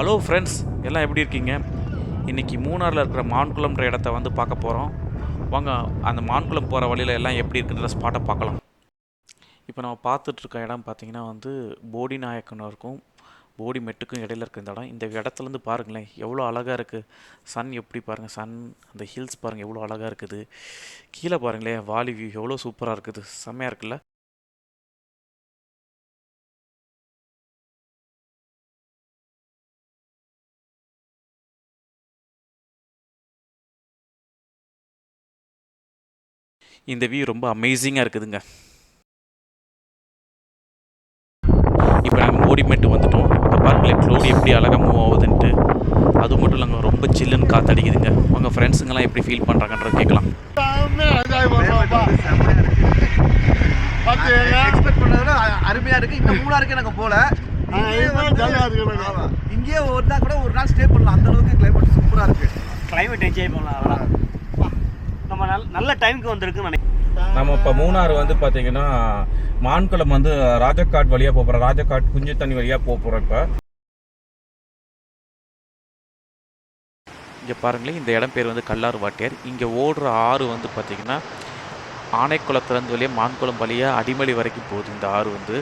Hello friends, எல்லாம் எப்படி இருக்கீங்க? இன்றைக்கி மூணாரில் இருக்கிற மான்குளம்ன்ற இடத்த வந்து பார்க்க போகிறோம். வாங்க அந்த மான்குளம் போகிற வழியில் எல்லாம் எப்படி இருக்குன்ற ஸ்பாட்டை பார்க்கலாம். இப்போ நம்ம பார்த்துட்ருக்க இடம் பார்த்திங்கன்னா வந்து போடி நாயக்கனருக்கும் போடி மெட்டுக்கும் இடையில இருக்க இந்த இடம். இந்த இடத்துலேருந்து பாருங்களேன் எவ்வளோ அழகாக இருக்குது. சன் எப்படி பாருங்கள், சன் அந்த ஹில்ஸ் பாருங்கள் எவ்வளோ அழகாக இருக்குது. கீழே பாருங்களேன் வாலி வியூ எவ்வளோ சூப்பராக இருக்குது, செம்மையாக இருக்குல்ல. இந்த வியூ ரொம்ப அமேசிங்காக இருக்குதுங்க. இப்போ நாங்கள் போடிமெட்டு வந்துட்டோம். இப்போ பாருங்களேன் க்ளோடி எப்படி அழகாக மூவ் ஆகுதுன்ட்டு. அது மட்டும் இல்லைங்க, ரொம்ப சில்லுன்னு காற்றடிக்குதுங்க. உங்கள் ஃப்ரெண்ட்ஸுங்கெல்லாம் எப்படி ஃபீல் பண்ணுறாங்கன்றது கேட்கலாம். எக்ஸ்பெக்ட் பண்ணதை அருமையாக இருக்குது. இப்போ மூணாருக்கே நாங்கள் போகல, இங்கேயே ஒரு நாள் கூட ஒரு நாள் ஸ்டே பண்ணலாம். அந்த அளவுக்கு கிளைமேட் சூப்பராக இருக்குது. கிளைமேட் என்ஜாய் பண்ணலாம். நம்ம நல்ல டைமுக்கு வந்திருக்குன்னு நினைக்கிறேன். நம்ம இப்போ மூணாறு வந்து பார்த்தீங்கன்னா மான்குளம் வந்து ராஜகாட் வழியாக போகிறோம். ராஜகாட் குஞ்சு தண்ணி வழியாக போகிறோம். இப்போ இங்கே பாருங்களேன், இந்த இடம் பேர் வந்து கல்லாறு வாட்டியார். இங்கே ஓடுற ஆறு வந்து பார்த்திங்கன்னா ஆனைக்குளத்துலேருந்து வழியாக மான்குளம் வழியாக அடிமலை வரைக்கும் போகுது. இந்த ஆறு வந்து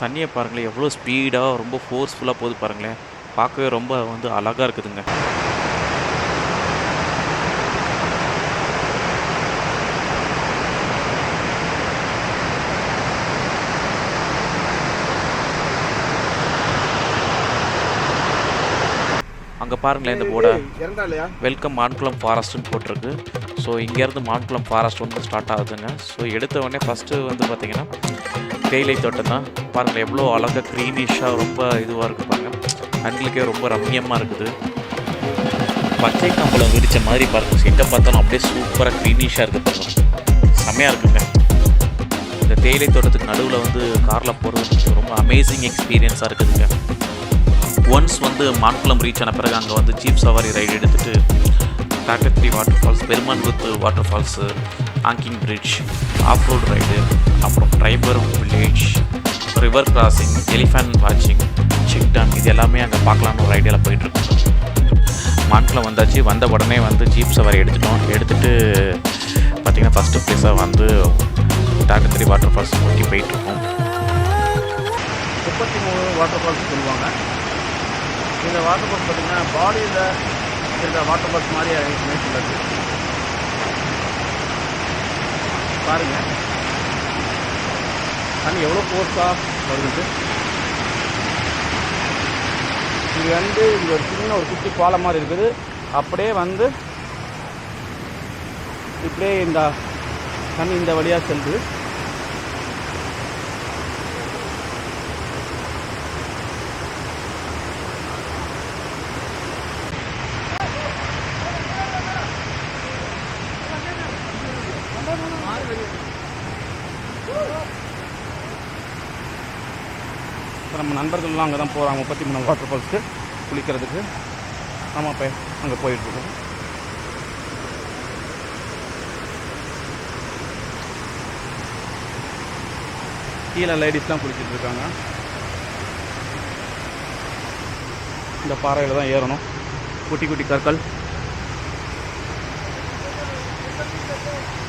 தண்ணியை பாருங்களேன் எவ்வளோ ஸ்பீடாக ரொம்ப ஃபோர்ஸ்ஃபுல்லாக போகுது பாருங்களேன். பார்க்கவே ரொம்ப வந்து அழகாக இருக்குதுங்க. அங்கே பாருங்களேன் இந்த போர்டை வெல்கம் மான்குளம் ஃபாரஸ்ட்டுன்னு போட்டிருக்கு. ஸோ இங்கேருந்து மான்குளம் ஃபாரஸ்ட் வந்து ஸ்டார்ட் ஆகுதுங்க. ஸோ எடுத்த உடனே ஃபஸ்ட்டு வந்து பார்த்திங்கன்னா தேயிலை தோட்டம் தான். பாருங்கள் எவ்வளோ அழகாக க்ரீனிஷாக ரொம்ப இதுவாக இருக்குது பாருங்கள். கண்களுக்கே ரொம்ப ரம்மியமாக இருக்குது. பச்சை கம்பளம் விரித்த மாதிரி பாருங்கள். சீட்டை பார்த்தாலும் அப்படியே சூப்பராக க்ரீனிஷாக இருக்குது பாருங்கள். செம்மையாக இருக்குங்க. இந்த தேயிலை தோட்டத்துக்கு நடுவில் வந்து காரில் போகிறது ரொம்ப அமேசிங் எக்ஸ்பீரியன்ஸாக இருக்குதுங்க. ஒன்ஸ் வந்து மான்குளம் ரீச் ஆன பிறகு அங்கே வந்து ஜீப் சவாரி ரைடு எடுத்துகிட்டு காக்கத்ரி வாட்டர் ஃபால்ஸ், பெருமான்குத்து water falls, hanging bridge, off road ride, அப்புறம் tribal village, river crossing, elephant வாட்சிங், செக் டேம், இது எல்லாமே அங்கே பார்க்கலான்னு ஒரு ஐடியாவில் போயிட்டுருக்கோம். மான்குளம் வந்தாச்சு. வந்த உடனே வந்து ஜீப் சவாரி எடுத்துகிட்டு பார்த்திங்கன்னா ஃபஸ்ட்டு ப்ளேஸாக வந்து காக்கத்ரி வாட்டர் ஃபால்ஸ் நோக்கி போயிட்டுருக்கோம். 33 வாட்டர் ஃபால்ஸ் சொல்லுவாங்க. இந்த வாட்டர் ஃபால்ஸ் பார்த்திங்கன்னா பாடியில் இருக்கிற வாட்டர் ஃபால்ஸ் மாதிரி இமேஜ் உள்ளது. பாருங்கள் தண்ணி எவ்வளோ ஃபோர்ஸாக வருது. இது வந்து இங்கே ஒரு சின்ன ஒரு குட்டி பாலம் மாதிரி இருக்குது. அப்படியே வந்து இப்படியே இந்த தண்ணி இந்த வழியாக செல்லுது. நம்ம நண்பர்கள்லாம் அங்கே தான் போகிறாங்க. 33 வாட்டர் ஃபால்ஸுக்கு குளிக்கிறதுக்கு. நம்ம இப்போ அங்கே போயிட்டுருக்கோம். கீழே லேடிஸ்லாம் குளிச்சுட்ருக்காங்க. இந்த பாறையில் தான் ஏறணும். குட்டி குட்டி கற்கள்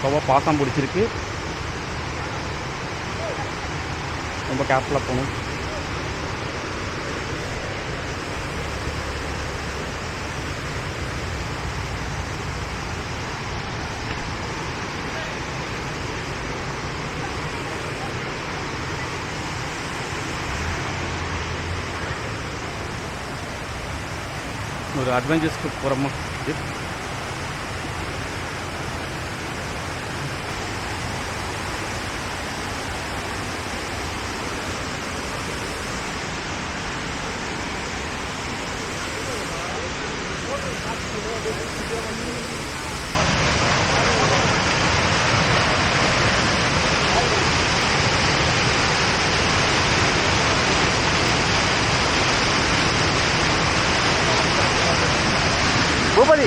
ரொம்ப பாசம் பிடிச்சிருக்கு. ரொம்ப கேர்ஃபுல்லாக போகணும். ஒரு அட்வென்ச்சர்ஸ்க்கு போகிறோமா? பூபதி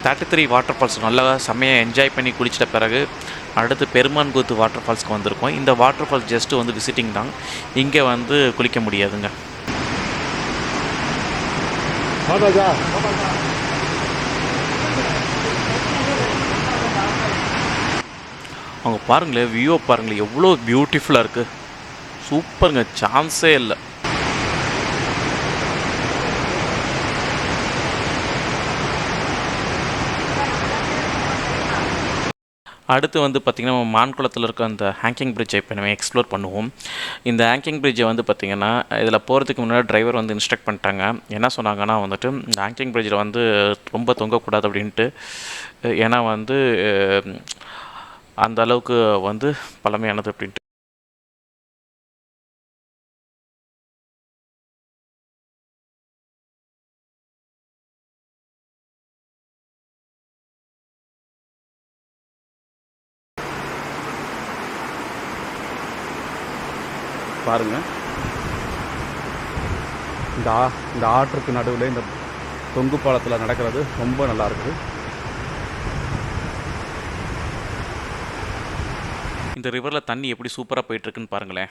33 வாட்டர் ஃபால்ஸ் நல்லா செம்மையாக என்ஜாய் பண்ணி குளிச்சிட்ட பிறகு அடுத்து பெருமான்குத்து வாட்டர் ஃபால்ஸ்க்கு வந்திருக்கோம். இந்த வாட்டர் ஃபால்ஸ் ஜஸ்ட்டு வந்து விசிட்டிங் தான், இங்கே வந்து குளிக்க முடியாதுங்க. அவங்க பாருங்களேன், வியூவை பாருங்களேன், எவ்வளோ பியூட்டிஃபுல்லாக இருக்குது. சூப்பருங்க, சான்ஸே இல்லை. அடுத்து வந்து பார்த்திங்கன்னா நம்ம மான்குளத்தில் இருக்க அந்த ஹேங்கிங் பிரிட்ஜை இப்போ நம்ம எக்ஸ்ப்ளோர் பண்ணுவோம். இந்த ஹேங்கிங் பிரிட்ஜை வந்து பார்த்திங்கன்னா இதில் போகிறதுக்கு முன்னாடி டிரைவர் வந்து இன்ஸ்ட்ரக்ட் பண்ணிட்டாங்க. என்ன சொன்னாங்கன்னா வந்துட்டு இந்த ஹேங்கிங் பிரிட்ஜில் வந்து ரொம்ப தொங்கக்கூடாது அப்படின்ட்டு. ஏன்னா வந்து அந்த அளவுக்கு வந்து பழமையானது அப்படின்ட்டு. பாருங்கள், இந்த ஆற்றுக்கு நடுவில் இந்த தொங்கு பாலத்தில் நடக்கிறது ரொம்ப நல்லா இருக்குது. இந்த ரிவரில் தண்ணி எப்படி சூப்பராக போயிட்டுருக்குன்னு பாருங்களேன்.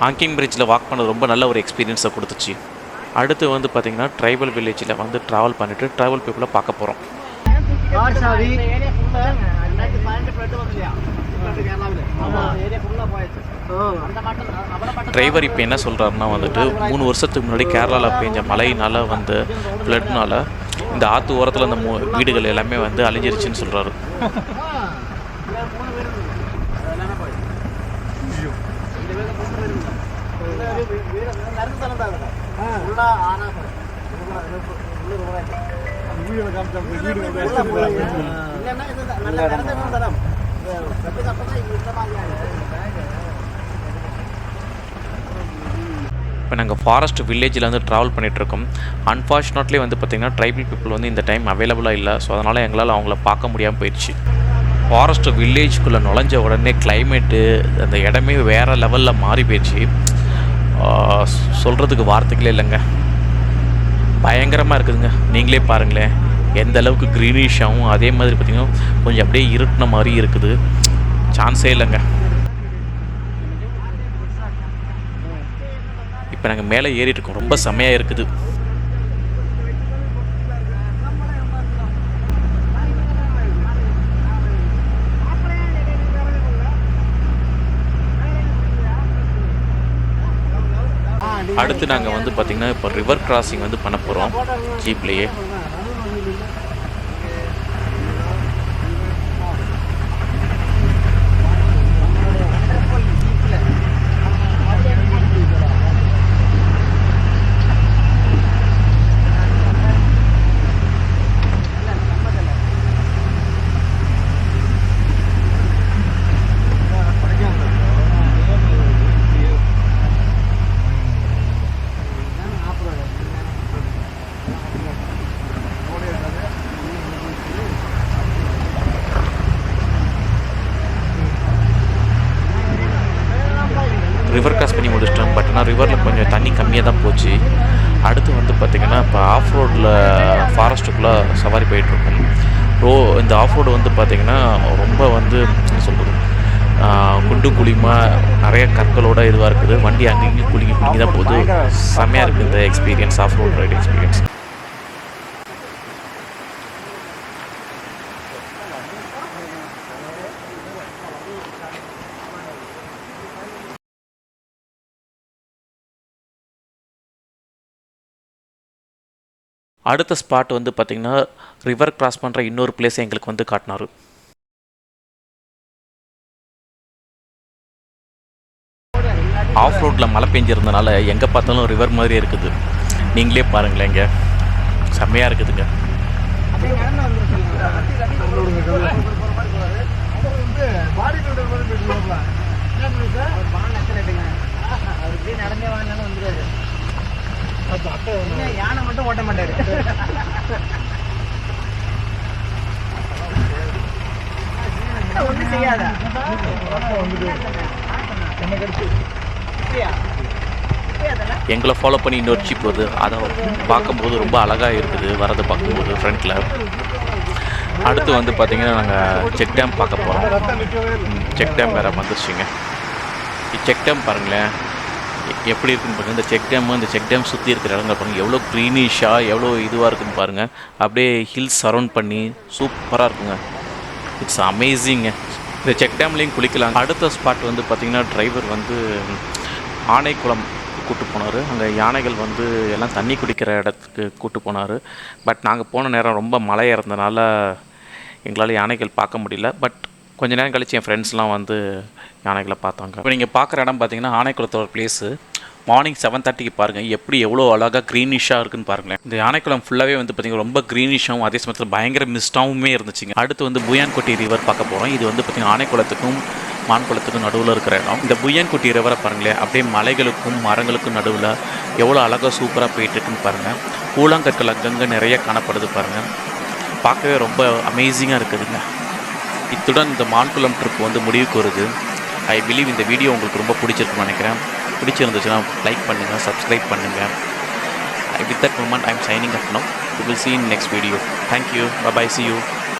ஹேங்கிங் பிரிட்ஜில் வாக் பண்ணது ரொம்ப நல்ல ஒரு எக்ஸ்பீரியன்ஸை கொடுத்துச்சு. அடுத்து வந்து பார்த்திங்கன்னா ட்ரைபல் வில்லேஜில் வந்து ட்ராவல் பண்ணிவிட்டு ட்ரைபல் பீப்புளை பார்க்க போகிறோம். டிரைவர் இப்போ என்ன சொல்கிறாருன்னா வந்துட்டு 3 வருஷத்துக்கு முன்னாடி கேரளாவில் பெஞ்ச மழையினால் வந்து ஃப்ளட்னால் இந்த ஆற்று ஓரத்தில் அந்த வீடுகள் எல்லாமே வந்து அழிஞ்சிருச்சுன்னு சொல்கிறாரு. இப்போ நாங்கள் ஃபாரஸ்ட் வில்லேஜில் வந்து ட்ராவல் பண்ணிகிட்ருக்கோம். அன்ஃபார்ச்சுனேட்லி வந்து பார்த்திங்கன்னா ட்ரைபல் பீப்புள் வந்து இந்த டைம் அவைலபிளாக இல்லை. ஸோ அதனால் எங்களால் அவங்கள பார்க்க முடியாமல் போயிடுச்சு. ஃபாரஸ்ட் வில்லேஜுக்குள்ளே நுழைஞ்ச உடனே கிளைமேட்டு அந்த இடமே வேறு லெவலில் மாறி போயிடுச்சு. சொல்கிறதுக்கு வார்த்தைகளே இல்லைங்க, பயங்கரமாக இருக்குதுங்க. நீங்களே பாருங்களேன் எந்த அளவுக்கு க்ரீனிஷாகவும் அதே மாதிரி பார்த்திங்கன்னா கொஞ்சம் அப்படியே இருட்டின மாதிரி இருக்குது. சான்ஸே இல்லைங்க. இப்போ நாங்கள் மேலே ஏறிட்டு இருக்கோம், ரொம்ப செம்மையாக இருக்குது. அடுத்து நாங்கள் வந்து பார்த்திங்கன்னா இப்போ ரிவர் கிராசிங் வந்து பண்ண போகிறோம் ஜீப்லேயே. ரிவர் கிராஸ் பண்ணி முடிச்சிட்டோம். பட் ஆனால் ரிவரில் கொஞ்சம் தண்ணி கம்மியாக தான் போச்சு. அடுத்து வந்து பார்த்திங்கன்னா இப்போ ஆஃப் ரோடில் ஃபாரஸ்ட்டுக்குள்ளே சவாரி போயிட்டுருக்கோம். இந்த ஆஃப் ரோடு வந்து பார்த்திங்கன்னா ரொம்ப வந்து என்ன சொல்கிறது, குண்டு குழிமாக நிறைய கற்களோட இதுவாக இருக்குது. வண்டி அங்கேயும் குலுங்கி தான் போகுது. செம்மையாக இருக்குது இந்த experience, off road ride experience. அடுத்த ஸ்பாட் வந்து பார்த்திங்கன்னா ரிவர் கிராஸ் பண்ணுற இன்னொரு பிளேஸை எங்களுக்கு வந்து காட்டினார். ஆஃப் ரோட்டில் மழை பெஞ்சிருந்தனால எங்கே பார்த்தாலும் ரிவர் மாதிரி இருக்குது. நீங்களே பாருங்களேன், இங்கே செம்மையாக இருக்குதுங்க. யானை மட்டும் ஓட்ட மாட்டாரு. ஒன்றும் செய்யாத. எங்களை ஃபாலோ பண்ணி இன்னொரு ஜீப் வருது. அதை பார்க்கும்போது ரொம்ப அழகாக இருக்குது வரதை பார்க்கும்போது ஃப்ரண்ட்டில். அடுத்து வந்து பார்த்திங்கன்னா நாங்கள் செக் டேம் பார்க்க போகிறோம். செக் டேம் வேறு வந்துருச்சுங்க. செக் டேம் பாருங்களேன் எப்படி இருக்குன்னு பாருங்கள். இந்த செக் டேம் சுற்றி இருக்கிற இடங்கள் பாருங்கள் எவ்வளோ க்ரீனிஷாக எவ்வளோ இதுவாக இருக்குதுன்னு பாருங்கள். அப்படியே ஹில்ஸ் சரௌண்ட் பண்ணி சூப்பராக இருக்குங்க. இட்ஸ் அமேசிங்க. இந்த செக் டேம்லேயும் குளிக்கலாம். அடுத்த ஸ்பாட் வந்து பார்த்திங்கன்னா டிரைவர் வந்து ஆனைக்குளம் கூப்பிட்டு போனார். அங்கே யானைகள் வந்து எல்லாம் தண்ணி குடிக்கிற இடத்துக்கு கூப்பிட்டு போனார். பட் நாங்கள் போன நேரம் ரொம்ப மழையாக இருந்தனால எங்களால் யானைகள் பார்க்க முடியல. பட் கொஞ்ச நேரம் கழித்து என் ஃப்ரெண்ட்ஸ்லாம் வந்து யானைகளை பார்த்தாங்க. இப்போ நீங்கள் பார்க்குற இடம் பார்த்தீங்கன்னா ஆனைக்குளத்தோட பிளேஸு. மார்னிங் 7:30க்கு பாருங்கள் எவ்வளோ அழகாக க்ரீனிஷாக இருக்குன்னு பாருங்களேன். இந்த யானைக்குளம் ஃபுல்லாகவே வந்து பார்த்திங்கன்னா ரொம்ப க்ரீனிஷாகவும் அதே சமயத்தில் பயங்கர மிஸ்டாகவுமே இருந்துச்சுங்க. அடுத்து வந்து புயான்கொட்டி ரிவர் பார்க்க போகிறோம். இது வந்து பார்த்திங்கன்னா ஆனைக்குளத்துக்கும் மான்குளத்துக்கும் நடுவில் இருக்கிற இடம். இந்த புயான்குட்டி ரிவரை பாருங்களேன் அப்படியே மலைகளுக்கும் மரங்களுக்கும் நடுவில் எவ்வளோ அழகாக சூப்பராக போயிட்டுருக்குன்னு பாருங்கள். கூழாங்கற்கள் அங்கங்கே நிறைய காணப்படுது பாருங்கள். பார்க்கவே ரொம்ப அமேசிங்காக இருக்குதுங்க. இத்துடன் இந்த மான்குளம் ட்ரிப் வந்து முடிவுக்கு வருது. ஐ பிலீவ் இந்த வீடியோ உங்களுக்கு ரொம்ப பிடிச்சிருக்குன்னு நினைக்கிறேன். பிடிச்சிருந்துச்சுன்னா லைக் பண்ணுங்கள், சப்ஸ்கிரைப் பண்ணுங்கள். With that moment, I am signing off now. We will see you in next video. Thank you. Bye-bye. See you.